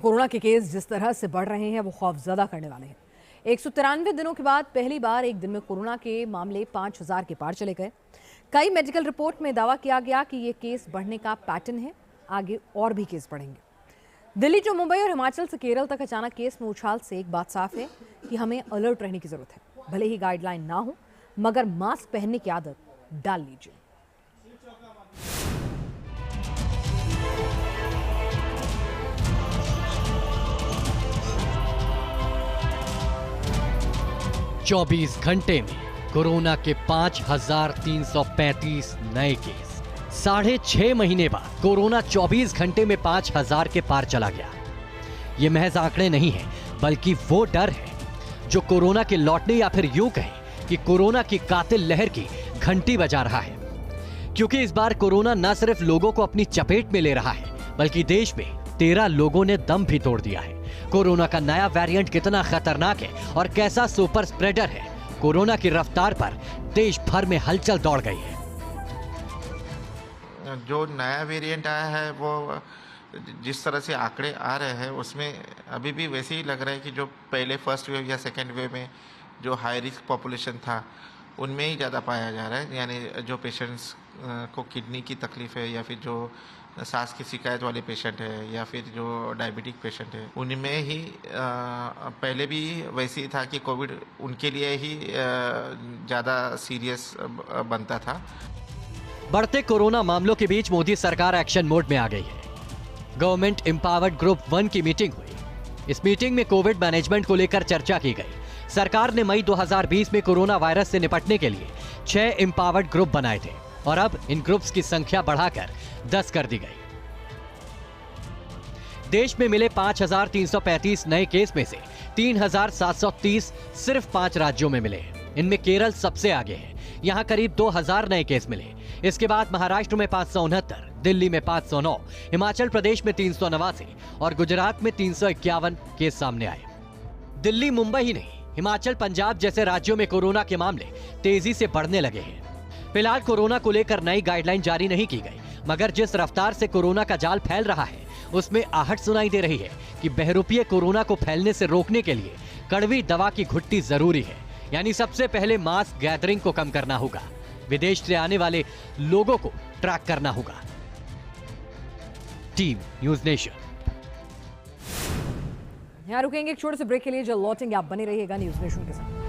Corona के case जिस तरह से बढ़ रहे हैं वो खौफजदा करने वाले हैं। 193 दिनों के बाद पहली बार एक दिन में कोरोना के मामले 5000 के पार चले गए। कई मेडिकल रिपोर्ट में दावा किया गया कि ये केस बढ़ने का पैटर्न है, आगे और भी केस बढ़ेंगे। दिल्ली जो मुंबई और हिमाचल से केरल तक अचानक केस में उछाल से एक बात साफ है कि हमें अलर्ट रहने की जरूरत है। भले ही गाइडलाइन ना हो, मगर मास्क पहनने की आदत डाल लीजिए। चौबीस घंटे में कोरोना के 5,335 नए केस। 6.5 महीने बाद कोरोना 24 घंटे में 5,000 के पार चला गया। ये महज आंकड़े नहीं है, बल्कि वो डर है जो कोरोना के लौटने या फिर यूं कहें कि कोरोना की कातिल लहर की घंटी बजा रहा है। क्योंकि इस बार कोरोना न सिर्फ लोगों को अपनी चपेट में ले रहा है, बल्कि देश में 13 लोगों ने दम भी तोड़ दिया है। कोरोना का नया वेरिएंट कितना खतरनाक है और कैसा सुपर स्प्रेडर है, कोरोना की रफ्तार पर देश भर में हलचल दौड़ गई है। जो नया वेरिएंट आया है वो जिस तरह से आंकड़े आ रहे हैं उसमें अभी भी वैसे ही लग रहा है कि जो पहले फर्स्ट वेव या सेकेंड वेव में जो हाई रिस्क पॉपुलेशन था उनमें ही ज़्यादा पाया जा रहा है। यानी जो पेशेंट्स को किडनी की तकलीफ है या फिर जो सांस की शिकायत वाले पेशेंट है या फिर जो डायबिटिक पेशेंट है, उनमें ही पहले भी वैसे ही था कि कोविड उनके लिए ही ज़्यादा सीरियस बनता था। बढ़ते कोरोना मामलों के बीच मोदी सरकार एक्शन मोड में आ गई है। गवर्नमेंट एम्पावर्ड ग्रुप 1 की मीटिंग हुई। इस मीटिंग में कोविड मैनेजमेंट को लेकर चर्चा की गई। सरकार ने मई 2020 में कोरोना वायरस से निपटने के लिए 6 एम्पावर्ड ग्रुप बनाए थे और अब इन ग्रुप्स की संख्या बढ़ाकर 10 कर दी गई। देश में मिले 5,335 नए केस में से 3,730 सिर्फ 5 राज्यों में मिले। इनमें केरल सबसे आगे है, यहां करीब 2,000 नए केस मिले। इसके बाद महाराष्ट्र में 569, दिल्ली में 509, हिमाचल प्रदेश में 389 और गुजरात में 351 केस सामने आए। दिल्ली, मुंबई ही नहीं, हिमाचल, पंजाब जैसे राज्यों में कोरोना के मामले तेजी से बढ़ने लगे हैं। फिलहाल कोरोना को लेकर नई गाइडलाइन जारी नहीं की गई, मगर जिस रफ्तार से कोरोना का जाल फैल रहा है उसमें आहट सुनाई दे रही है कि बहरूपीय कोरोना को फैलने से रोकने के लिए कड़वी दवा की घुट्टी जरूरी है। यानी सबसे पहले मास गैदरिंग को कम करना होगा, विदेश से आने वाले लोगों को ट्रैक करना होगा। Team news nation. यहाँ रुकेंगे एक छोटे से ब्रेक के लिए, जब लौटेंगे आप बने रहिएगा न्यूज़ नेशन के साथ।